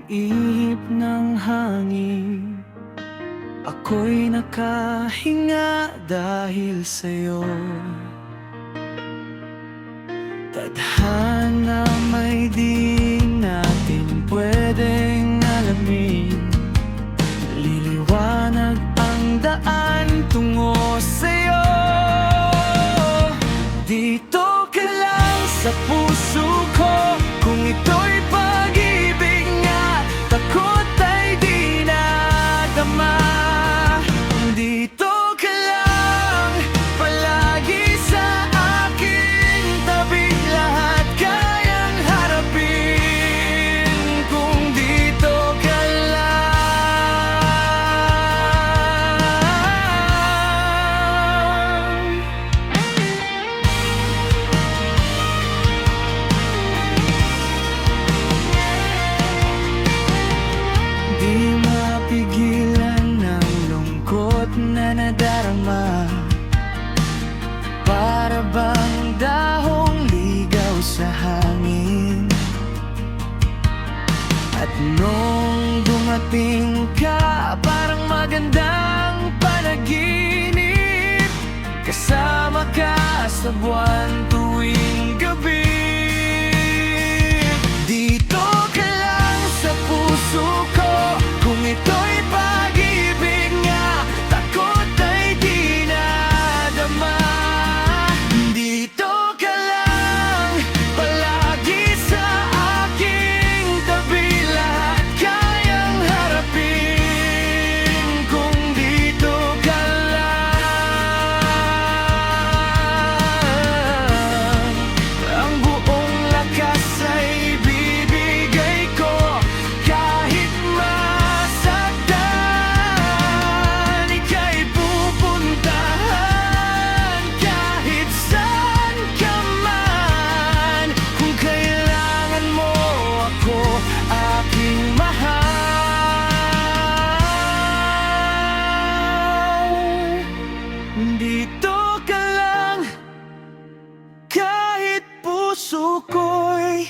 ihip ng hangin, ako'y nakahinga dahil sa'yo. Tadhana may di natin pwedeng alamin, liliwanag ang daan tungo sa'yo. Dito ka lang sa puso ko, kung ito'y pag-ibig nga, takot ay di nadama. Dito ka lang, palagi sa aking tabi, lahat kayang harapin kung dito ka lang. Di mapigilan ng lungkot na nadarama, para bang dahong ligaw sa hangin. At nung dumating ka, parang magandang panaginip, kasama ka sa buwan tuwing gabi. Dito ka lang sa puso ko, kung ito'y pag-ibig nga, takot ay di nadama. Dito ka lang, palagi sa aking tabi, lahat kayang harapin kung dito ka lang. Ang buong lakas ay bibigay ko, kahit masaktan, ika'y pupuntahan kahit saan ka man. Kung kailangan mo ako, aking mahal, dito ka lang, kahit puso ko'y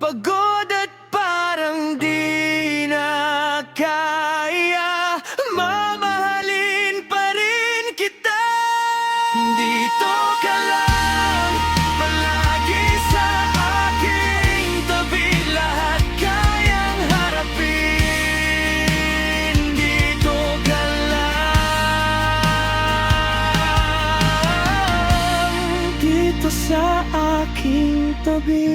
pagod at parang di na kaya, mamahalin pa rin kita. Dito ka lang, palagi sa aking tabi, lahat kayang harapin. Dito ka lang, dito sa aking tabi.